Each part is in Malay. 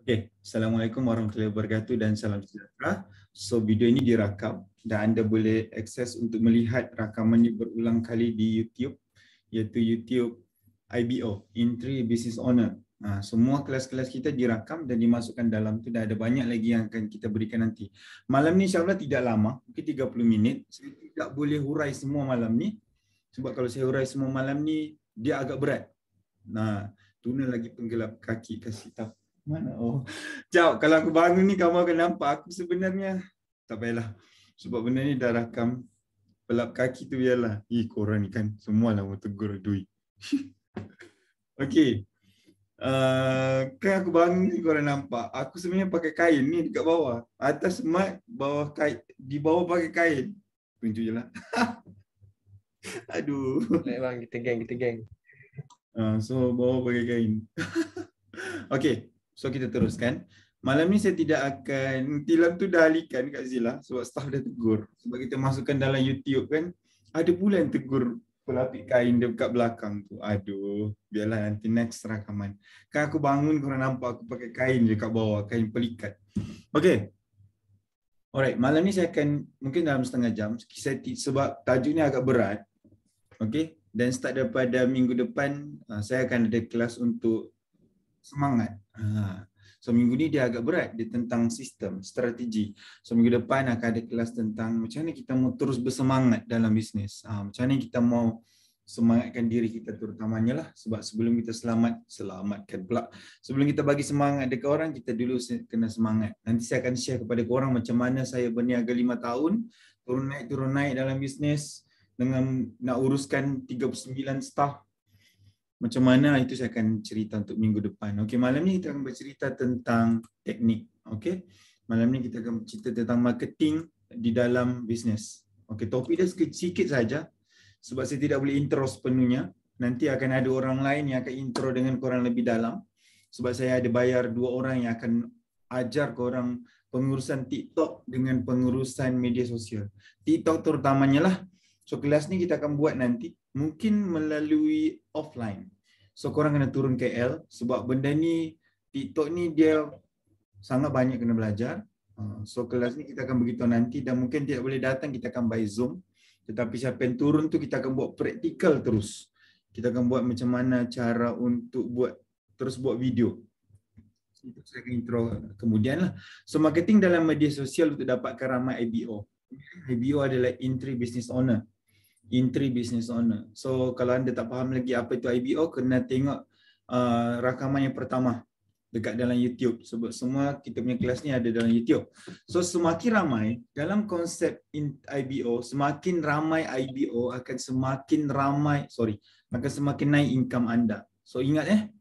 Okay, Assalamualaikum warahmatullahi wabarakatuh dan salam sejahtera. So video ini direkam dan anda boleh akses untuk melihat rakaman ini berulang kali di YouTube, iaitu YouTube IBO, Entry Business Owner. Semua kelas-kelas kita direkam dan dimasukkan dalam tu, dan ada banyak lagi yang akan kita berikan nanti. Malam ni insyaAllah tidak lama, mungkin 30 minit. Saya tidak boleh hurai semua malam ni, sebab kalau saya hurai semua malam ni, dia agak berat. Tuna lagi penggelap kaki kasih tahu. Mana? Oh, jauh. Kalau aku bangun ni, kamu akan nampak aku sebenarnya. Tak payahlah. Sebab benda ni dah rakam. Pelap kaki tu biarlah. Korang ni kan semua lah mau tegur duit. Okey. Kan aku bangun ni korang nampak. Aku sebenarnya pakai kain ni dekat bawah. Atas mat, bawah kain. Di bawah pakai kain. Tunjuk je lah. Aduh. Baik bang, kita geng. So bawah pakai kain. Okey. So kita teruskan. Malam ni saya tidak akan, tilam tu dah alihkan kat Zila sebab staff dah tegur. Sebab kita masukkan dalam YouTube kan, ada pula yang tegur pelapik kain dekat belakang tu. Aduh, biarlah nanti next rakaman. Kan aku bangun korang nampak aku pakai kain dekat bawah, kain pelikat. Okey. Alright, malam ni saya akan, mungkin dalam setengah jam, sebab tajuk ni agak berat. Okey, dan start daripada minggu depan, saya akan ada kelas untuk semangat. So minggu ni dia agak berat, dia tentang sistem, strategi. So minggu depan akan ada kelas tentang macam mana kita mau terus bersemangat dalam bisnes. Macam mana kita mau semangatkan diri kita terutamanya lah. Sebab sebelum kita selamatkan pula. Sebelum kita bagi semangat dekat orang, kita dulu kena semangat. Nanti saya akan share kepada korang macam mana saya berniaga 5 tahun, turun naik dalam bisnes dengan nak uruskan 39 staff. Macam mana itu saya akan cerita untuk minggu depan. Okey, malam ni kita akan bercerita tentang teknik. Okey. Malam ni kita akan bercerita tentang marketing di dalam bisnes. Okey, topik dia sikit saja sebab saya tidak boleh intro sepenuhnya. Nanti akan ada orang lain yang akan intro dengan korang lebih dalam. Sebab saya ada bayar 2 orang yang akan ajar korang pengurusan TikTok dengan pengurusan media sosial. TikTok terutamanya lah. So kelas ni kita akan buat nanti mungkin melalui offline. So korang kena turun KL sebab benda ni, TikTok ni dia sangat banyak kena belajar. So kelas ni kita akan beritahu nanti dan mungkin tidak boleh datang, kita akan by Zoom. Tetapi siapa yang turun tu kita akan buat praktikal terus. Kita akan buat macam mana cara untuk terus buat video. Itu saya akan intro kemudian lah. So marketing dalam media sosial untuk dapatkan ramai IBO. IBO adalah Entry Business Owner. Entry Business Owner. So kalau anda tak faham lagi apa itu IBO, kena tengok rakaman yang pertama dekat dalam YouTube. Sebab semua kita punya kelas ni ada dalam YouTube. So semakin ramai dalam konsep IBO, semakin ramai IBO akan semakin naik income anda. So ingat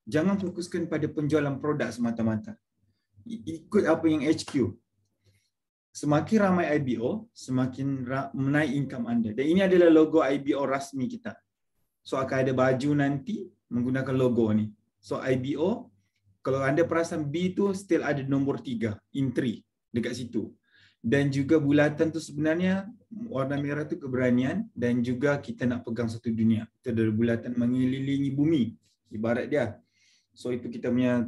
jangan fokuskan pada penjualan produk semata-mata. Ikut apa yang HQ. Semakin ramai IBO, semakin menaik income anda. Dan ini adalah logo IBO rasmi kita. So akan ada baju nanti menggunakan logo ni. So IBO, kalau anda perasan B tu still ada nombor 3, entry dekat situ. Dan juga bulatan tu sebenarnya warna merah tu keberanian dan juga kita nak pegang satu dunia. Itu adalah bulatan mengelilingi bumi, ibarat dia. So itu kita punya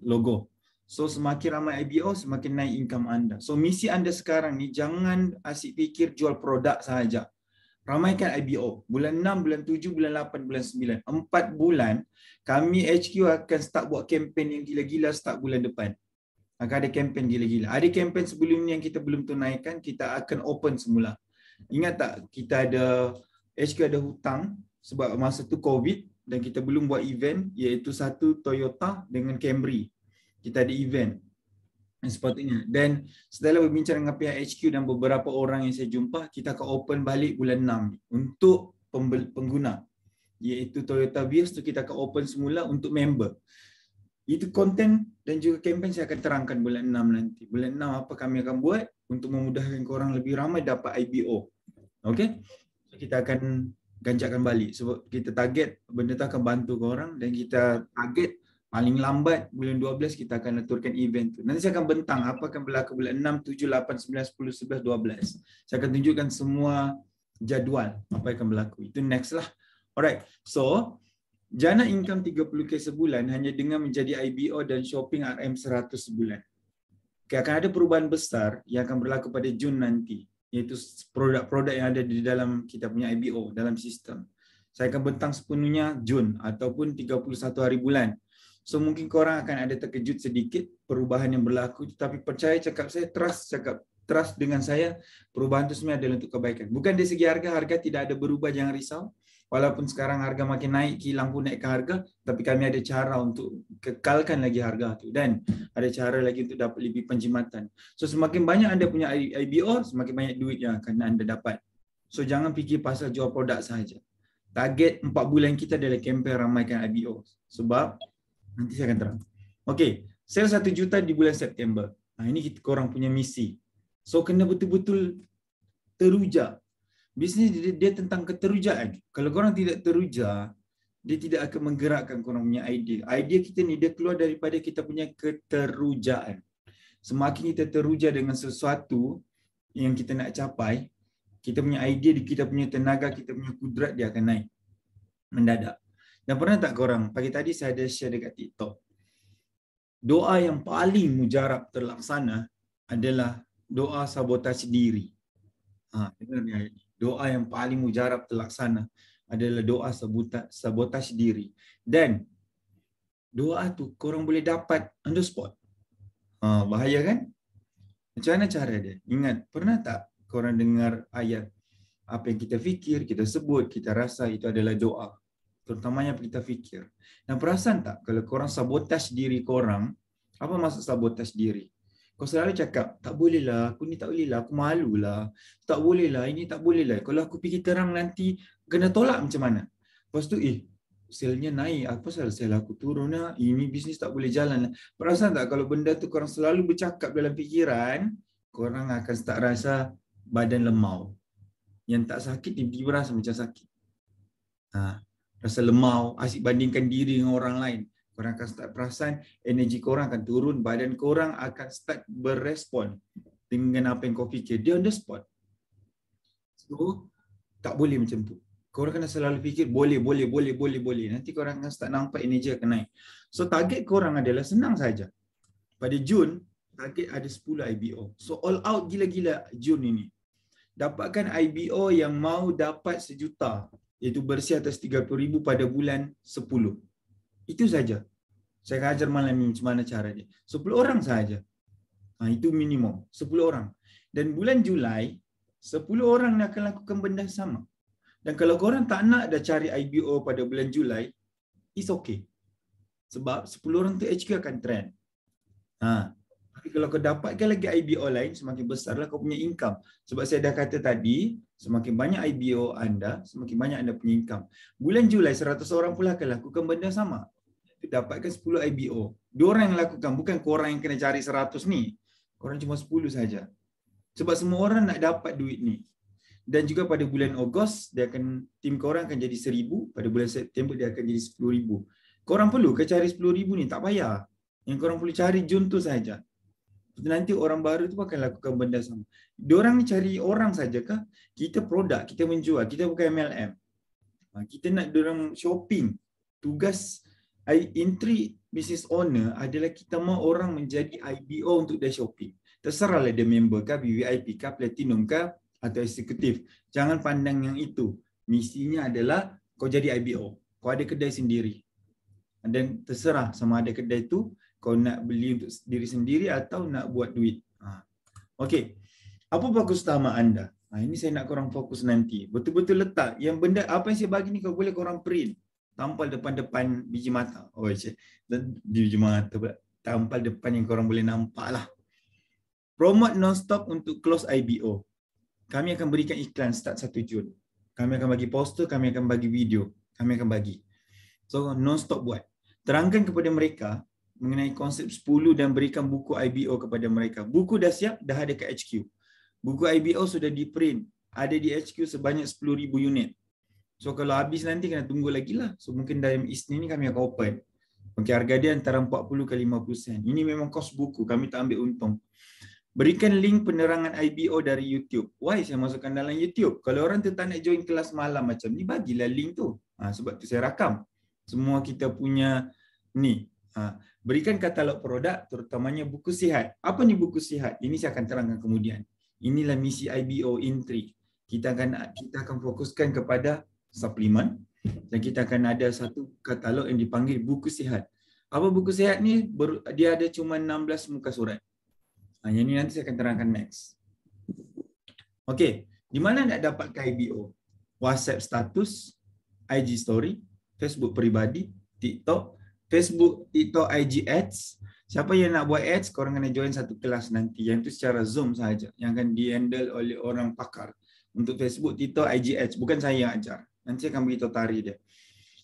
logo. So semakin ramai IBO, semakin naik income anda. So misi anda sekarang ni jangan asyik fikir jual produk sahaja. Ramaikan IBO. Bulan 6, bulan 7, bulan 8, bulan 9. 4 bulan kami HQ akan start buat kempen yang gila-gila start bulan depan. Akan ada kempen gila-gila. Ada kempen sebelum ni yang kita belum tunaikan, kita akan open semula. Ingat tak kita ada HQ ada hutang sebab masa tu COVID dan kita belum buat event, iaitu satu Toyota dengan Camry. Kita ada event sepatutnya. Dan setelah berbincang dengan pihak HQ dan beberapa orang yang saya jumpa, kita akan open balik bulan 6 untuk pengguna. Iaitu Toyota Vios tu kita akan open semula untuk member. Itu konten dan juga kempen saya akan terangkan bulan 6 nanti. Bulan 6 apa kami akan buat untuk memudahkan korang lebih ramai dapat IBO. Okey? So, kita akan ganjakan balik sebab kita target benda tu akan bantu korang dan kita target paling lambat bulan 12 kita akan aturkan event tu. Nanti saya akan bentang apa akan berlaku bulan 6, 7, 8, 9, 10, 11, 12. Saya akan tunjukkan semua jadual apa yang akan berlaku. Itu next lah. Alright. So, Jana income 30K sebulan hanya dengan menjadi IBO dan shopping RM100 sebulan. Okay, akan ada perubahan besar yang akan berlaku pada Jun nanti, iaitu produk-produk yang ada di dalam kita punya IBO dalam sistem. Saya akan bentang sepenuhnya Jun ataupun 31 hari bulan. So mungkin korang akan ada terkejut sedikit perubahan yang berlaku, tapi percaya cakap saya, trust dengan saya, perubahan itu sebenarnya adalah untuk kebaikan. Bukan dari segi harga tidak ada berubah, jangan risau. Walaupun sekarang harga makin naik, kilang pun naik ke harga, tapi kami ada cara untuk kekalkan lagi harga itu dan ada cara lagi untuk dapat lebih penjimatan. So semakin banyak anda punya IBO, semakin banyak duit yang akan anda dapat. So jangan fikir pasal jual produk sahaja. Target 4 bulan kita adalah kempen ramaikan IBO. Sebab nanti saya akan terang. Okey, sale 1 juta di bulan September. Ini kita korang punya misi. So kena betul-betul teruja. Bisnes dia tentang keterujaan. Kalau korang tidak teruja, dia tidak akan menggerakkan korang punya idea. Idea kita ni dia keluar daripada kita punya keterujaan. Semakin kita teruja dengan sesuatu yang kita nak capai, kita punya idea, kita punya tenaga, kita punya kudrat dia akan naik mendadak. Dan pernah tak korang, pagi tadi saya ada share dekat TikTok, doa yang paling mujarab terlaksana adalah doa sabotase diri. Dengar ni ayat ni. Doa yang paling mujarab terlaksana adalah doa sabotase diri. Dan doa tu korang boleh dapat on the spot. Bahaya kan? Macam mana cara dia? Ingat, pernah tak korang dengar ayat apa yang kita fikir, kita sebut, kita rasa itu adalah doa. Terutamanya apa kita fikir. Dan perasan tak kalau korang sabotage diri korang, apa maksud sabotage diri? Kau selalu cakap, tak boleh lah, aku ni tak boleh lah, aku malu lah, tak boleh lah, ini tak boleh lah. Kalau aku fikir terang nanti, kena tolak macam mana? Lepas tu, selnya naik, apa pasal sel aku turun lah, ini bisnes tak boleh jalan lah. Perasan tak kalau benda tu korang selalu bercakap dalam fikiran, korang akan start rasa badan lemau. Yang tak sakit, tiba-tiba rasa macam sakit. Rasa lemau, asyik bandingkan diri dengan orang lain. Korang akan start perasan, energi korang akan turun, badan korang akan start berespon dengan apa yang kau fikir. Dia on the spot. So, tak boleh macam tu. Korang kena selalu fikir, boleh. Nanti korang akan start nampak energi akan naik. So, target korang adalah senang saja. Pada Jun, target ada 10 IBO. So, all out gila-gila Jun ini. Dapatkan IBO yang mau dapat 1 juta, iaitu bersih atas 30,000 pada bulan 10. Itu saja. Saya akan ajar malam ini macam mana cara dia. 10 orang saja. Itu minimum. 10 orang. Dan bulan Julai, 10 orang akan lakukan benda sama. Dan kalau korang tak nak dah cari IBO pada bulan Julai, it's okay. Sebab 10 orang tu HQ akan trend. Tapi kalau kau dapatkan lagi IBO lain, semakin besarlah kau punya income. Sebab saya dah kata tadi, semakin banyak IBO anda, semakin banyak anda punya income. Bulan Julai, 100 orang pula akan lakukan benda sama. Dapatkan 10 IBO. 2 orang yang lakukan, bukan korang yang kena cari 100 ni. Korang cuma 10 saja. Sebab semua orang nak dapat duit ni. Dan juga pada bulan Ogos, tim korang akan jadi 1,000. Pada bulan September, dia akan jadi 10,000. Korang perlu ke cari 10,000 ni? Tak payah. Yang korang perlu cari Jun tu saja. Nanti orang baru tu akan lakukan benda sama. Diorang ni cari orang saja kah? Kita produk, kita menjual. Kita bukan MLM. Kita nak diorang shopping. Tugas entry business owner adalah kita mahu orang menjadi IBO untuk dia shopping. Terserahlah dia member kah, VIP kah, platinum kah atau eksekutif. Jangan pandang yang itu. Misinya adalah kau jadi IBO. Kau ada kedai sendiri. Dan terserah sama ada kedai tu kau nak beli untuk diri sendiri atau nak buat duit. Okey. Apa fokus utama anda? Ini saya nak korang fokus nanti. Betul-betul letak yang benda apa yang saya bagi ni kau boleh korang print. Tampal depan-depan biji mata. Biji mata pula. Tampal depan yang korang boleh nampak lah. Promote non-stop untuk close IBO. Kami akan berikan iklan start 1 Jun. Kami akan bagi poster, kami akan bagi video. Kami akan bagi. So non-stop buat. Terangkan kepada mereka mengenai konsep 10 dan berikan buku IBO kepada mereka. Buku dah siap, dah ada kat HQ. Buku IBO sudah di print. Ada di HQ sebanyak 10,000 unit. So kalau habis nanti kena tunggu lagi lah. So mungkin dalam Isnin ni kami akan open. Okay, harga dia antara 40 ke 50 sen. Ini memang kos buku, kami tak ambil untung. Berikan link penerangan IBO dari YouTube. Why saya masukkan dalam YouTube? Kalau orang tu tak nak join kelas malam macam ni, bagilah link tu. Sebab tu saya rakam. Semua kita punya ni. Berikan katalog produk, terutamanya buku sihat. Apa ni buku sihat? Ini saya akan terangkan kemudian. Inilah misi IBO Intri. Kita akan fokuskan kepada suplemen dan kita akan ada satu katalog yang dipanggil buku sihat. Apa buku sihat ni? Dia ada cuma 16 muka surat. Yang ini nanti saya akan terangkan next. Okey, di mana nak dapatkan IBO? WhatsApp status, IG story, Facebook peribadi, TikTok, Facebook, TikTok, IG ads. Siapa yang nak buat ads, korang kena join satu kelas nanti. Yang itu secara Zoom sahaja. Yang akan di-handle oleh orang pakar. Untuk Facebook, TikTok, IG ads. Bukan saya yang ajar. Nanti saya akan beritahu tarikh dia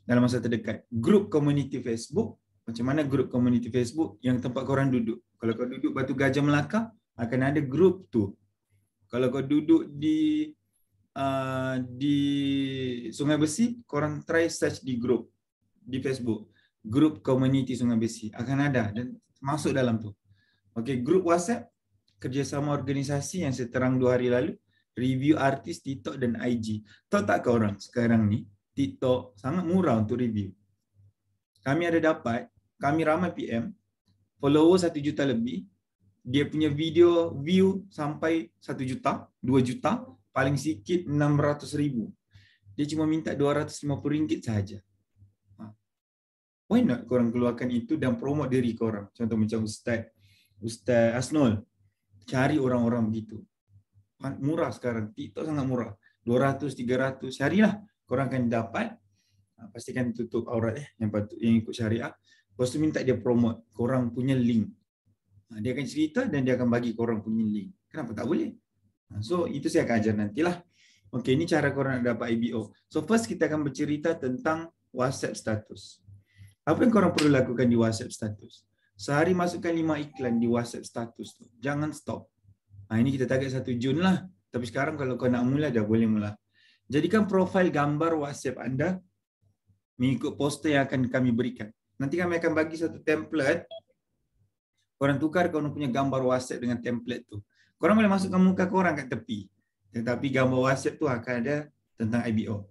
dalam masa terdekat. Grup community Facebook. Macam mana grup community Facebook? Yang tempat korang duduk. Kalau kau duduk Batu Gajah Melaka, akan ada grup tu. Kalau kau duduk di Sungai Besi, korang try search di grup di Facebook. Grup community Sungai Besi akan ada dan masuk dalam tu. Okey, grup WhatsApp kerjasama organisasi yang saya terang 2 hari lalu, review artis TikTok dan IG. Tahu tak ke orang sekarang ni TikTok sangat murah untuk review. Kami ramai PM, follower 1 juta lebih. Dia punya video view sampai 1 juta, 2 juta, paling sikit 600,000. Dia cuma minta RM250 sahaja. Why not korang keluarkan itu dan promote diri korang? Contoh macam Ustaz Asnul. Cari orang-orang begitu. Murah sekarang. TikTok sangat murah. 200, 300. Carilah. Korang akan dapat. Pastikan tutup aurat yang ikut syariah. Lepas tu minta dia promote. Korang punya link. Dia akan cerita dan dia akan bagi korang punya link. Kenapa tak boleh? So, itu saya akan ajar nantilah. Okey, ini cara korang nak dapat IBO. So, first kita akan bercerita tentang WhatsApp status. Apa yang korang perlu lakukan di WhatsApp status? Sehari masukkan 5 iklan di WhatsApp status tu. Jangan stop. Ini kita target 1 Jun lah. Tapi sekarang kalau kau nak mula, dah boleh mula. Jadikan profil gambar WhatsApp anda mengikut poster yang akan kami berikan. Nanti kami akan bagi satu template. Korang tukar korang punya gambar WhatsApp dengan template tu. Korang boleh masukkan muka korang kat tepi. Tetapi gambar WhatsApp tu akan ada tentang IBO.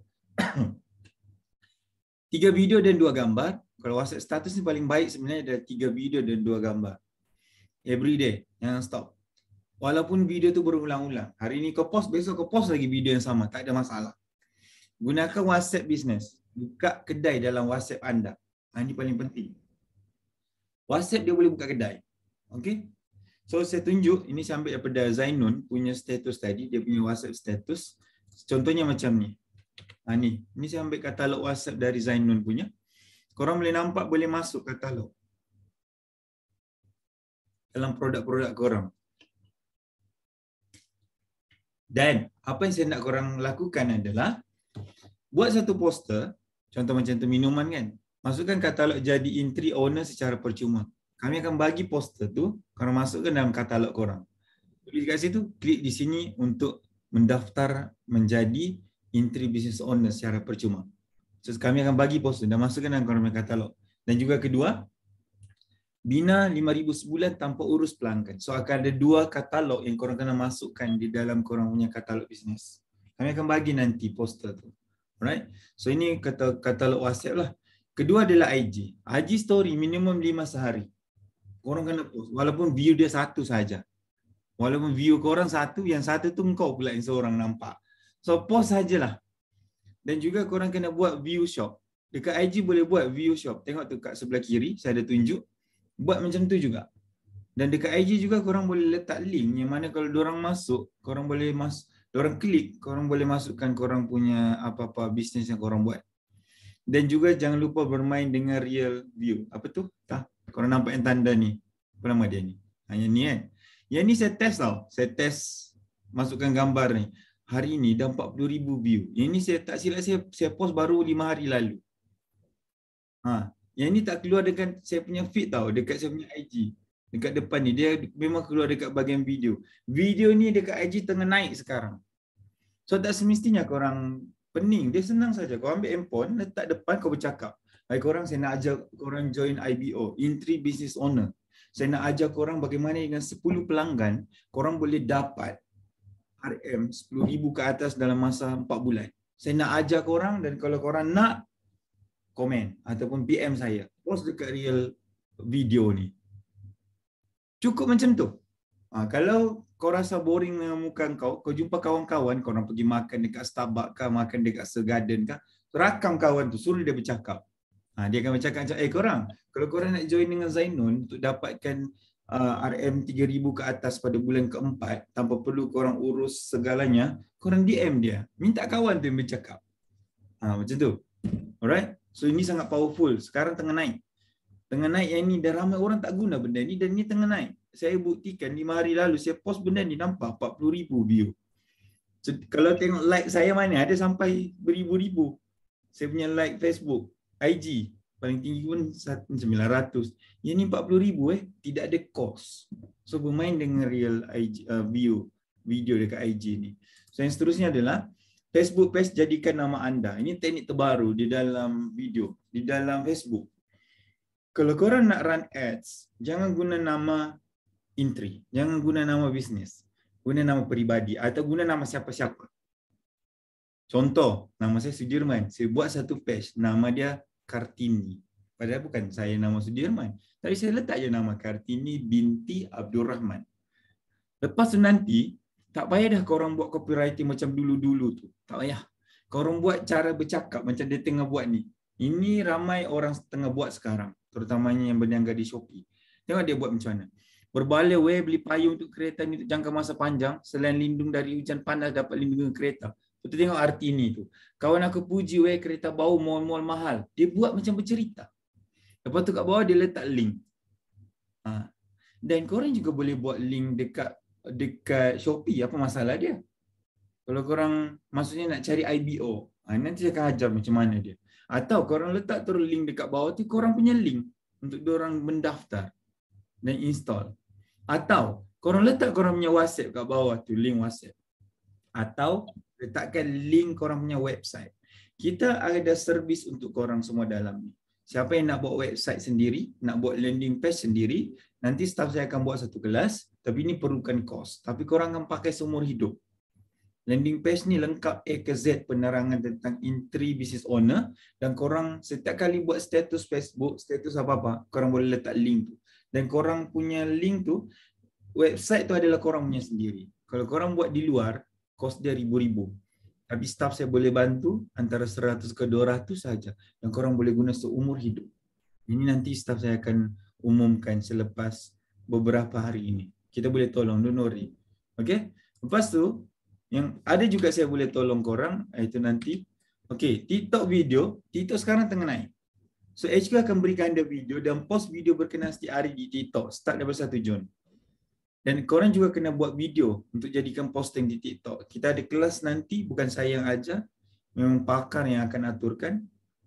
3 video dan 2 gambar. Kalau WhatsApp status ni paling baik sebenarnya ada 3 video dan 2 gambar. Every day, jangan stop. Walaupun video tu berulang-ulang. Hari ni kau post, besok kau post lagi video yang sama. Tak ada masalah. Gunakan WhatsApp business. Buka kedai dalam WhatsApp anda. Ini paling penting. WhatsApp dia boleh buka kedai. Okay? So saya tunjuk, ini saya ambil daripada Zainun punya status tadi. Dia punya WhatsApp status. Contohnya macam ni. Ini saya ambil katalog WhatsApp dari Zainun punya. Korang boleh nampak, boleh masuk katalog dalam produk-produk korang. Dan apa yang saya nak korang lakukan adalah buat satu poster, contoh macam tu minuman kan. Masukkan katalog jadi Intri owner secara percuma. Kami akan bagi poster tu, korang masukkan dalam katalog korang. Tulis kat situ, klik di sini untuk mendaftar menjadi Intri business owner secara percuma. So, kami akan bagi poster dan masukkan dalam korang punya katalog. Dan juga kedua, bina 5,000 sebulan tanpa urus pelanggan. So akan ada 2 katalog yang korang kena masukkan di dalam korang punya katalog bisnes. Kami akan bagi nanti poster tu. Alright. So ini katalog WhatsApp lah. Kedua adalah IG. IG story minimum 5 sehari. Korang kena post. Walaupun view dia 1 saja. Walaupun view korang 1, yang 1 tu kau pula yang seorang nampak. So post sajalah. Dan juga korang kena buat view shop. Dekat IG boleh buat view shop. Tengok tu kat sebelah kiri, saya ada tunjuk. Buat macam tu juga. Dan dekat IG juga korang boleh letak link yang mana kalau diorang masuk, korang boleh diorang klik, korang boleh masukkan korang punya apa-apa bisnes yang korang buat. Dan juga jangan lupa bermain dengan real view. Apa tu? Korang nampak yang tanda ni. Apa nama dia ni? Hanya ni kan. Yang ni saya test tau. Saya test masukkan gambar ni. Hari ni dah 40,000 view. Yang ni saya tak silap saya post baru 5 hari lalu. Yang ni tak keluar dekat saya punya feed tau, dekat saya punya IG. Dekat depan ni, dia memang keluar dekat bahagian video. Video ni dekat IG tengah naik sekarang. So tak semestinya korang pening, dia senang saja. Kau ambil handphone, letak depan, kau bercakap. Hai korang, saya nak ajar korang join IBO, Intri Business Owner. Saya nak ajar korang bagaimana dengan 10 pelanggan, korang boleh dapat RM 10,000 ke atas dalam masa 4 bulan. Saya nak ajar korang dan kalau korang nak, komen ataupun PM saya, post dekat real video ni. Cukup macam tu. Kalau kau rasa boring dengan muka kau jumpa kawan-kawan, kau orang pergi makan dekat Starbucks kah, makan dekat Segarden kah, rakam kawan tu, suruh dia bercakap. Dia akan bercakap macam, korang, kalau korang nak join dengan Zainun untuk dapatkan RM3,000 ke atas pada bulan keempat, tanpa perlu korang urus segalanya, korang DM dia. Minta kawan tu yang bercakap. Macam tu. Alright? So ini sangat powerful. Sekarang tengah naik. Tengah naik yang ni, dah ramai orang tak guna benda ni dan ni tengah naik. Saya buktikan 5 hari lalu saya post benda ni, nampak 40,000 view. So, kalau tengok like saya mana, ada sampai beribu-ribu. Saya punya like Facebook, IG, paling tinggi pun 900. Yang ni 40,000 tidak ada cost. So bermain dengan real IG, video dekat IG ni. So yang seterusnya adalah Facebook page jadikan nama anda. Ini teknik terbaru di dalam video, di dalam Facebook. Kalau korang nak run ads, jangan guna nama intri, jangan guna nama bisnes, guna nama peribadi atau guna nama siapa-siapa. Contoh, nama saya Sudirman, saya buat satu page, nama dia Kartini. Padahal bukan saya nama Sudirman, tapi saya letak je nama Kartini binti Abdul Rahman. Lepas tu nanti, tak payah dah korang buat copywriting macam dulu-dulu tu. Tak payah. Korang buat cara bercakap macam dia tengah buat ni. Ini ramai orang tengah buat sekarang, terutamanya yang berniaga di Shopee. Tengok dia buat macam mana. Berbalik beli payung untuk kereta ni untuk jangka masa panjang, selain lindung dari hujan panas dapat lindung kereta. Betul, tengok arti ni tu. Kawan aku puji kereta bau mall-mall mahal. Dia buat macam bercerita. Lepas tu kat bawah dia letak link. Dan korang juga boleh buat link dekat Shopee. Apa masalah dia? Kalau korang maksudnya nak cari IBO, nanti saya akan ajar macam mana dia. Atau korang letak terus link dekat bawah tu, korang punya link untuk diorang mendaftar dan install. Atau korang letak korang punya WhatsApp kat bawah tu, link WhatsApp. Atau letakkan link korang punya website. Kita ada servis untuk korang semua dalam ni. Siapa yang nak buat website sendiri, nak buat landing page sendiri, nanti staff saya akan buat satu kelas, tapi ini perlukan kos. Tapi korang akan pakai seumur hidup. Landing page ni lengkap A ke Z penerangan tentang entry business owner, dan korang setiap kali buat status Facebook, status apa-apa, korang boleh letak link tu. Dan korang punya link tu, website tu adalah korang punya sendiri. Kalau korang buat di luar, kos dia ribu-ribu. Tapi staff saya boleh bantu antara 100 ke 200 saja. Dan korang boleh guna seumur hidup. Ini nanti staff saya akan umumkan selepas beberapa hari ini. Kita boleh tolong, don't worry. Okay? Lepas tu, yang ada juga saya boleh tolong korang, itu nanti. Okay, TikTok video, TikTok sekarang tengah naik. So HQ akan berikan anda video dan post video berkenaan setiap hari di TikTok, start daripada 1 Jun. Dan korang juga kena buat video untuk jadikan posting di TikTok. Kita ada kelas nanti, bukan saya yang ajar, memang pakar yang akan aturkan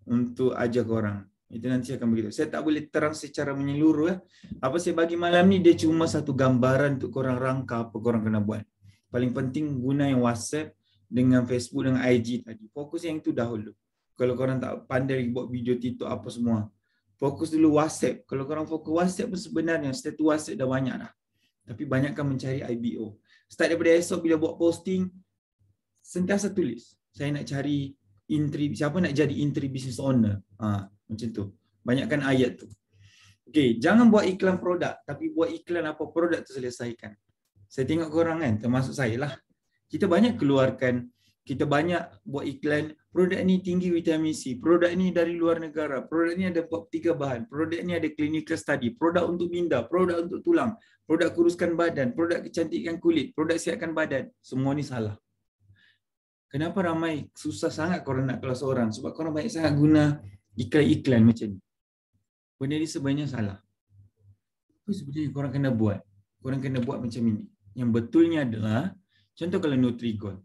untuk ajar korang. Itu nanti akan begitu. Saya tak boleh terang secara menyeluruh. Apa saya bagi malam ni, dia cuma satu gambaran untuk korang rangka apa korang kena buat. Paling penting guna yang WhatsApp dengan Facebook dengan IG tadi. Fokus yang itu dahulu. Kalau korang tak pandai buat video TikTok apa semua, fokus dulu WhatsApp. Kalau korang fokus WhatsApp pun sebenarnya status WhatsApp dah banyak dah. Tapi banyakkan mencari IBO. Start daripada esok bila buat posting, sentiasa tulis. Saya nak cari siapa nak jadi entry business owner. Macam tu. Banyakkan ayat tu. Okay, jangan buat iklan produk, tapi buat iklan apa produk tu selesaikan. Saya tengok korang kan, termasuk saya lah. Kita banyak keluarkan, kita banyak buat iklan, produk ni tinggi vitamin C, produk ni dari luar negara, produk ni ada 3 bahan, produk ni ada clinical study, produk untuk minda, produk untuk tulang, produk kuruskan badan, produk kecantikan kulit, produk sihatkan badan. Semua ni salah. Kenapa ramai susah sangat korang nak kelas orang? Sebab korang banyak sangat guna iklan-iklan macam ni. Benda ni sebenarnya salah. Apa sebenarnya korang kena buat? Korang kena buat macam ini. Yang betulnya adalah, contoh kalau Nutrigold.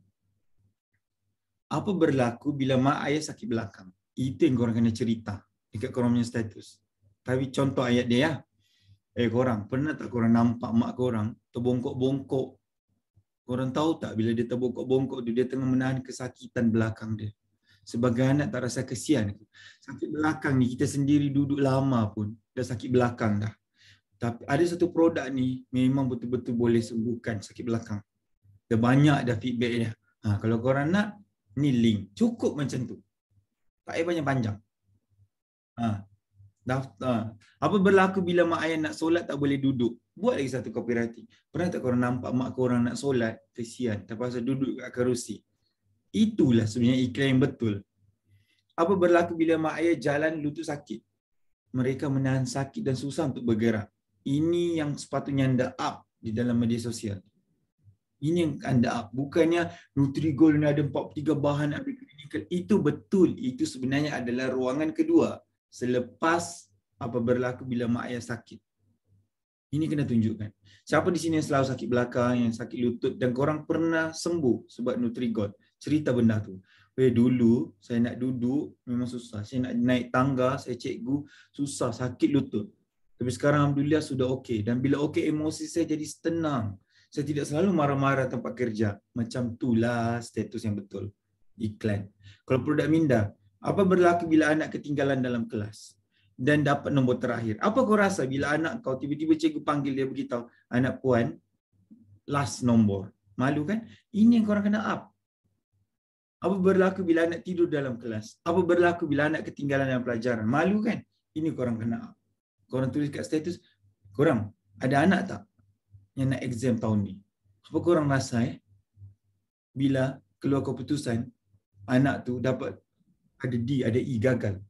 Apa berlaku bila mak ayah sakit belakang? Itu yang korang kena cerita dekat korang punya status. Tapi contoh ayat dia ya. Korang, pernah tak korang nampak mak korang terbongkok-bongkok? Korang tahu tak bila dia terbongkok-bongkok tu, dia tengah menahan kesakitan belakang dia. Sebagai anak tak rasa kesian. Sakit belakang ni, kita sendiri duduk lama pun dah sakit belakang dah. Tapi ada satu produk ni memang betul-betul boleh sembuhkan sakit belakang. Dah banyak dah feedback dia. Kalau korang nak, ni link. Cukup macam tu. Tak payah panjang-panjang. Ha, daftar. Apa berlaku bila mak ayah nak solat tak boleh duduk? Buat lagi satu copywriting. Pernah tak korang nampak mak korang nak solat, kesian, terpaksa duduk kat kerusi? Itulah sebenarnya iklan yang betul. Apa berlaku bila mak ayah jalan lutut sakit? Mereka menahan sakit dan susah untuk bergerak. Ini yang sepatutnya anda up di dalam media sosial. Ini yang anda up. Bukannya Nutrigold ni ada 43 bahan, ada clinical. Itu betul. Itu sebenarnya adalah ruangan kedua selepas apa berlaku bila mak ayah sakit. Ini kena tunjukkan. Siapa di sini yang selalu sakit belakang, yang sakit lutut dan korang pernah sembuh sebab Nutrigold? Cerita benda tu. Dulu saya nak duduk memang susah. Saya nak naik tangga, saya cikgu, susah, sakit lutut. Tapi sekarang alhamdulillah sudah okey. Dan bila okey, emosi saya jadi tenang. Saya tidak selalu marah-marah tempat kerja. Macam itulah status yang betul. Iklan. Kalau produk minda, apa berlaku bila anak ketinggalan dalam kelas dan dapat nombor terakhir? Apa kau rasa bila anak kau tiba-tiba cikgu panggil dia beritahu, anak puan, last nombor. Malu kan? Ini yang korang kena up. Apa berlaku bila anak tidur dalam kelas? Apa berlaku bila anak ketinggalan dalam pelajaran? Malu kan? Ini korang kena up. Korang tulis kat status, korang ada anak tak yang nak exam tahun ni? Apa korang rasa bila keluar keputusan anak tu dapat ada D, ada E, gagal?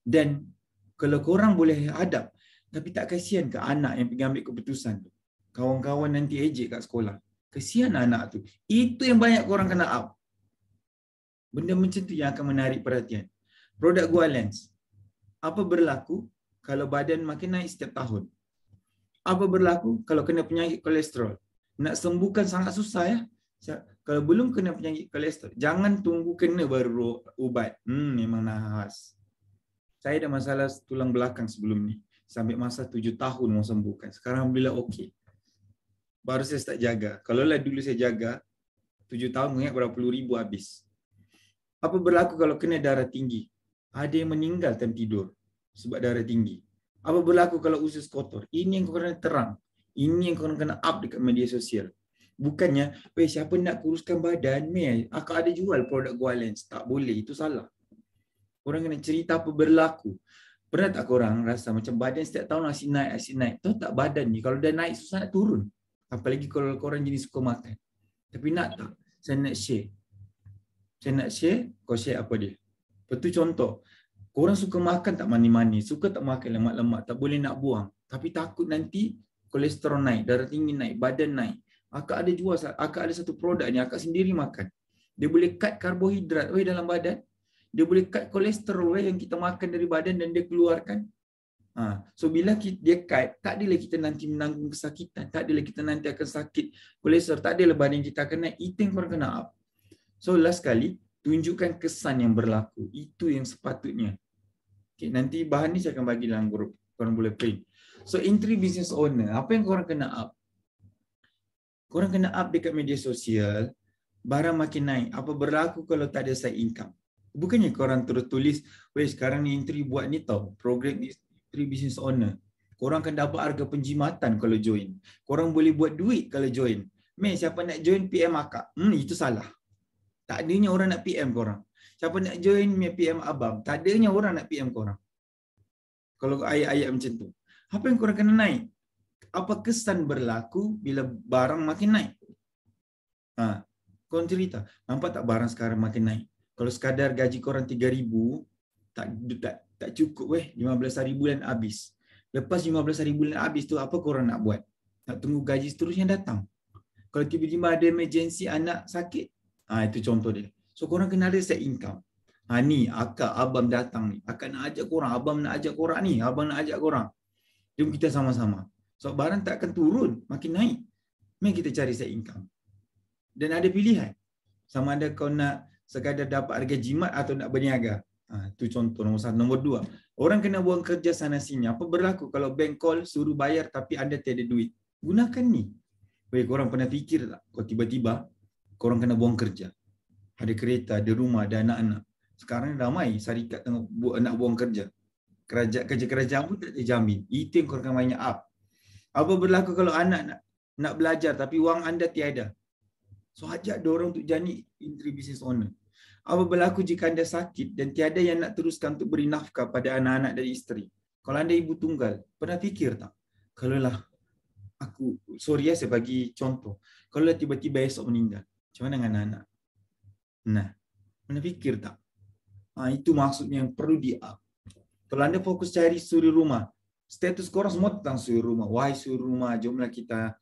Dan kalau korang boleh hadap, tapi tak kasihan ke anak yang pergi ambil keputusan tu? Kawan-kawan nanti ejek kat sekolah. Kasihan anak tu. Itu yang banyak korang kena up. Benda macam tu yang akan menarik perhatian. Produk Gua Lens. Apa berlaku kalau badan makin naik setiap tahun? Apa berlaku kalau kena penyakit kolesterol? Nak sembuhkan sangat susah ya. Kalau belum kena penyakit kolesterol, jangan tunggu kena baru ubat. Memang nahas. Saya ada masalah tulang belakang sebelum ni. Sampai masa 7 tahun mau sembuhkan. Sekarang alhamdulillah okey. Baru saya start jaga. Kalau lah dulu saya jaga, 7 tahun ingat berapa puluh ribu habis. Apa berlaku kalau kena darah tinggi? Ada yang meninggal time tidur sebab darah tinggi. Apa berlaku kalau usus kotor? Ini yang korang terang. Ini yang korang kena up dekat media sosial. Bukannya, siapa nak kuruskan badan? Akak ada jual produk Gua Lens. Tak boleh, itu salah. Korang kena cerita apa berlaku. Pernah tak korang rasa macam badan setiap tahun asyik naik. Tahu tak badan ni kalau dah naik susah nak turun. Apalagi kalau korang jenis suka makan. Tapi nak tak? Saya nak share. Kau share apa dia? Betul contoh. Korang suka makan tak manis-manis, suka tak makan lemak-lemak, tak boleh nak buang. Tapi takut nanti kolesterol naik, darah tinggi naik, badan naik. Akak ada satu produk ni, akak sendiri makan. Dia boleh cut karbohidrat dalam badan. Dia boleh cut kolesterol yang kita makan dari badan dan dia keluarkan. So bila dia cut, tak adalah kita nanti menanggung kesakitan, tak adalah kita nanti akan sakit kolesterol, tak adalah badan kita akan naik. Itu yang korang kena up. So last kali, tunjukkan kesan yang berlaku. Itu yang sepatutnya. Okay, nanti bahan ni saya akan bagi dalam grup. Korang boleh print. So entry business owner, apa yang korang kena up? Korang kena up dekat media sosial, barang makin naik. Apa berlaku kalau tak ada side income? Bukannya korang terus tulis, sekarang ni entry buat ni tau, program entry business owner. Korang akan dapat harga penjimatan kalau join. Korang boleh buat duit kalau join. Siapa nak join PM akak? Itu salah. Tak adanya orang nak PM korang. Siapa nak join PM abang? Tak adanya orang nak PM korang. Kalau ayat-ayat macam tu. Apa yang korang kena naik? Apa kesan berlaku bila barang makin naik? Korang cerita. Nampak tak barang sekarang makin naik? Kalau sekadar gaji korang 3,000, tak cukup 15 hari bulan habis. Lepas 15 hari bulan habis tu, apa korang nak buat? Nak tunggu gaji seterusnya datang. Kalau tiba-tiba ada emergency anak sakit, itu contoh dia. So korang kena ada set income. Ni akak, abang datang ni. Akak nak ajak korang, abang nak ajak korang ni. Abang nak ajak korang. Jom kita sama-sama. So barang tak akan turun, makin naik. Mari kita cari set income. Dan ada pilihan. Sama ada kau nak sekadar dapat harga jimat atau nak berniaga. Itu contoh nombor 1. Nombor 2. Orang kena buang kerja sana sini. Apa berlaku kalau bank call suruh bayar tapi anda tiada duit? Gunakan ni. Korang pernah fikir tak? Kau tiba-tiba korang kena buang kerja. Ada kereta, ada rumah, ada anak-anak. Sekarang ramai syarikat nak buang kerja. Kerja-kerajaan pun tak terjamin. Itu yang korang kena banyak up. Apa berlaku kalau anak nak belajar tapi wang anda tiada? So ajak diorang untuk jadi entry business owner. Apa berlaku jika anda sakit dan tiada yang nak teruskan untuk beri nafkah pada anak-anak dan isteri? Kalau anda ibu tunggal, pernah fikir tak? Kalaulah aku, sorry ya saya bagi contoh. Kalau tiba-tiba esok meninggal, macam mana dengan anak? Nah, pernah fikir tak? Itu maksudnya yang perlu di-up. Kalau anda fokus cari suri rumah, status korang semua tentang suri rumah. Why suri rumah? Jomlah kita.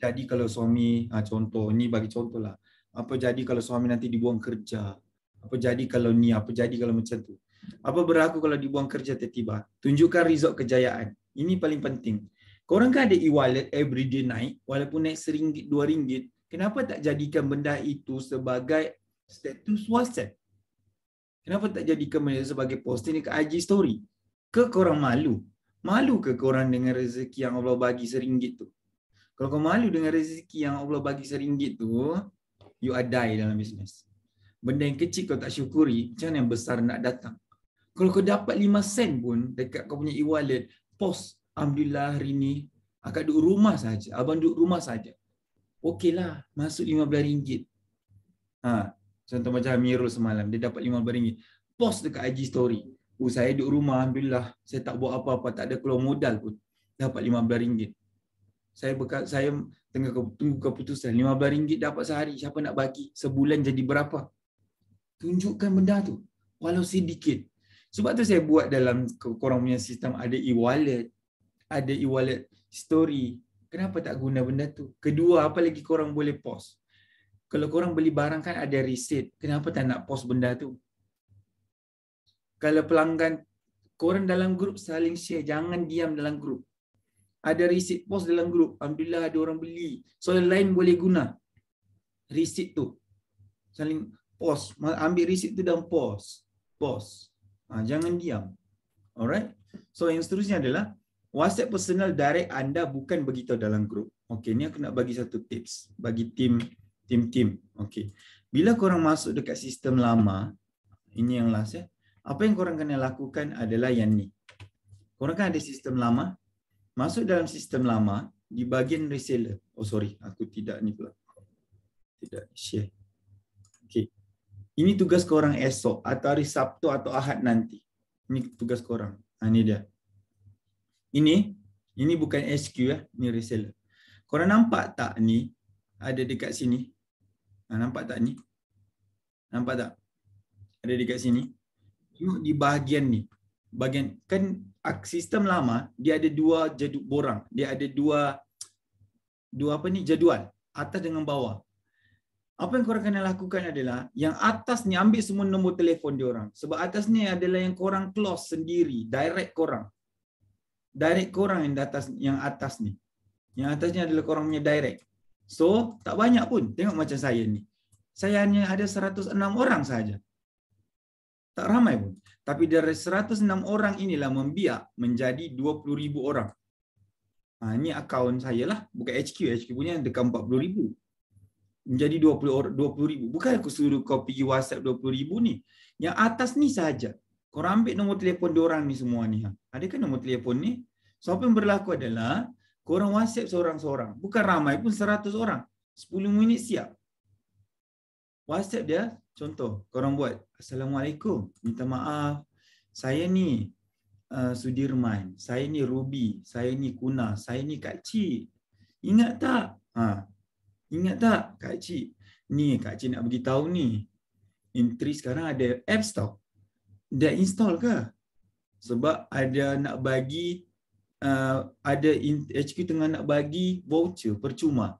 Jadi kalau suami, contoh, ni bagi contoh lah. Apa jadi kalau suami nanti dibuang kerja? Apa jadi kalau ni? Apa jadi kalau macam tu? Apa berlaku kalau dibuang kerja tiba-tiba? Tunjukkan result kejayaan. Ini paling penting. Korang kan ada e-wallet everyday naik, walaupun naik RM1, RM2. Kenapa tak jadikan benda itu sebagai status WhatsApp? Kenapa tak jadikan benda sebagai posting ke IG story? Ke korang malu? Malu ke korang dengan rezeki yang Allah bagi RM1 tu? Kalau kau malu dengan rezeki yang Allah bagi RM1 tu, you are die dalam bisnes. Benda yang kecil kau tak syukuri, macam mana yang besar nak datang? Kalau kau dapat 5 sen pun dekat kau punya e-wallet, post, Alhamdulillah hari ni, akak duduk rumah saja, abang duduk rumah saja. Okeylah, masuk RM15. Contoh macam Amirul semalam, dia dapat RM15. Post dekat IG story. Saya duduk rumah, Alhamdulillah, saya tak buat apa-apa, tak ada keluar modal pun. Dapat RM15. Saya tengah tunggu keputusan. RM15 dapat sehari. Siapa nak bagi? Sebulan jadi berapa? Tunjukkan benda tu. Walau sedikit. Sebab tu saya buat dalam korang punya sistem ada e-wallet. Ada e-wallet story. Kenapa tak guna benda tu? Kedua, apa lagi korang boleh post? Kalau korang beli barang kan ada receipt. Kenapa tak nak post benda tu? Kalau pelanggan, korang dalam grup saling share. Jangan diam dalam grup. Ada receipt post dalam grup. Alhamdulillah ada orang beli. Soalan lain boleh guna receipt tu. Saling post. Ambil receipt tu dan post. Post. Jangan diam. Alright. So yang seterusnya adalah WhatsApp personal direct anda bukan beritahu dalam grup. Okay, ni aku nak bagi satu tips. Bagi tim. Okay. Bila korang masuk dekat sistem lama, ini yang last ya. Apa yang korang kena lakukan adalah yang ni. Korang kan ada sistem lama. Masuk dalam sistem lama, di bahagian reseller. Oh sorry, aku tidak ni pula. Tidak share. Okay. Ini tugas korang esok atau hari Sabtu atau Ahad nanti. Ini tugas korang. Ini dia. Ini bukan HQ ya, ini reseller. Korang nampak tak ni? Ada dekat sini. Nampak tak ni? Nampak tak? Ada dekat sini. Tengok di bahagian ni. Bahagian kan sistem lama dia ada dua borang. Dia ada dua apa ni jadual, atas dengan bawah. Apa yang korang kena lakukan adalah yang atas ni ambil semua nombor telefon dia orang. Sebab atas ni adalah yang korang close sendiri, direct korang. Direct korang yang atas ni. Yang atasnya adalah korang punya direct. So, tak banyak pun. Tengok macam saya ni. Saya hanya ada 106 orang saja. Tak ramai pun. Tapi dari 106 orang inilah membiak menjadi 20,000 orang. Ini akaun saya lah. Bukan HQ. HQ punya dekat 40,000. Menjadi 20,000. Bukan aku suruh kau pergi WhatsApp 20,000 ni. Yang atas ni saja. Korang ambil nombor telefon diorang ni semua ni. Adakah nombor telefon ni? So apa yang berlaku adalah korang WhatsApp seorang-seorang. Bukan ramai pun 100 orang. 10 minit siap. WhatsApp dia, contoh, korang buat, Assalamualaikum, minta maaf, saya ni Sudirman, saya ni Ruby, saya ni Kuna, saya ni Kak Cik. Ingat tak? Ingat tak Kak Cik? Ni Kak Cik nak beritahu ni. Intri sekarang ada apps tau. Dah install ke? Sebab ada nak bagi, ada HQ tengah nak bagi voucher percuma.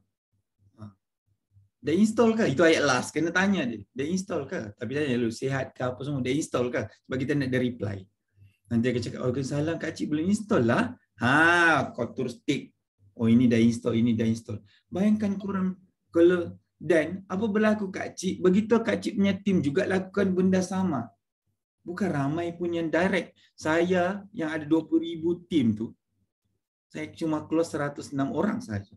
Dah install ke? Itu ayat last. Kena tanya dia. Dah install ke? Tapi tanya dulu, sihat ke apa semua. Dah install ke? Sebab kita nak ada reply. Nanti dia akan cakap, Waalaikumsalam Kak Cik belum install lah. Kau terus tick. Oh ini dah install, ini dah install. Bayangkan korang kalau dan apa berlaku Kak Cik, begitu Kak Cik punya tim juga lakukan benda sama. Bukan ramai pun yang direct. Saya yang ada 20,000 tim tu, saya cuma close 106 orang saja.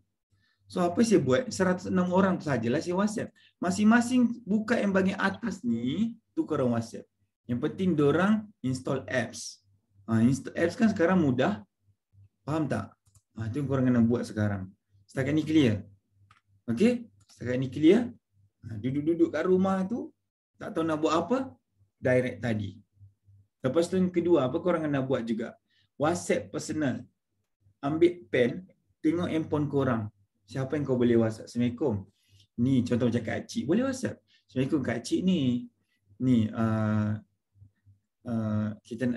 So apa saya buat? 106 orang tu sajalah saya WhatsApp. Masing-masing buka yang bahagian atas ni, tu korang WhatsApp. Yang penting diorang install apps. Install apps kan sekarang mudah. Faham tak? Itu yang korang kena buat sekarang. Setakat ni clear? Okay? Setakat ni clear? Duduk-duduk kat rumah tu, Tak tahu nak buat apa, direct tadi. Lepas tu yang kedua, apa korang nak buat juga? WhatsApp personal. Ambil pen, tengok handphone korang. Siapa yang kau boleh WhatsApp? Assalamualaikum. Ni contoh macam Kak Cik. Boleh WhatsApp. Assalamualaikum Kak Cik ni. Ni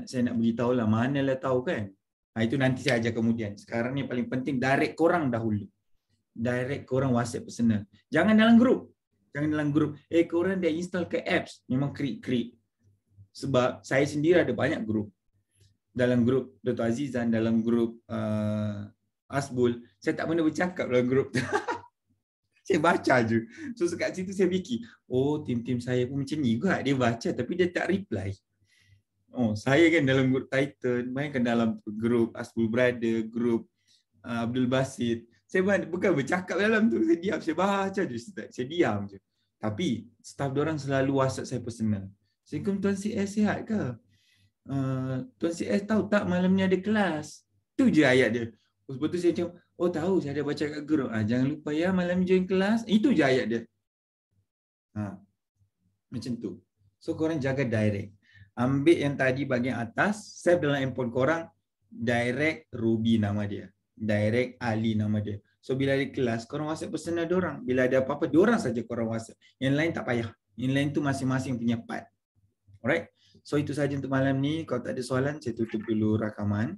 saya nak beritahu lah. Manalah tahu kan. Itu nanti saya ajar kemudian. Sekarang ni paling penting direct korang dahulu. Direct korang WhatsApp personal. Jangan dalam grup. Jangan dalam grup. Korang dah install ke apps. Memang krik-krik. Sebab saya sendiri ada banyak grup. Dalam grup Dr. Azizan, dalam grup Asbul, saya tak pernah bercakap dalam grup tu. Saya baca je. So kat situ saya fikir, oh tim-tim saya pun macam ni juga. Dia baca tapi dia tak reply. Oh, saya kan dalam grup Titan, bayangkan dalam grup Asbul Brother, grup Abdul Basit. Saya bukan bercakap dalam tu, saya diam, saya baca je, saya diam je. Tapi staff diorang selalu WhatsApp saya personal. Assalamualaikum Tuan CS, sihat ke? Tuan CS tahu tak malam ni ada kelas? Tu je ayat dia. Lepas tu saya macam, oh tahu, saya ada baca kat grup. Jangan lupa ya malam join kelas. Itu je ayat dia. Macam tu. So korang jaga direct. Ambil yang tadi bahagian atas, save dalam handphone korang, direct Ruby nama dia. Direct Ali nama dia. So bila ada kelas, korang WhatsApp personal diorang. Bila ada apa-apa, diorang saja korang WhatsApp. Yang lain tak payah. Yang lain tu masing-masing punya part. Alright. So itu saja untuk malam ni. Kalau tak ada soalan, saya tutup dulu rakaman.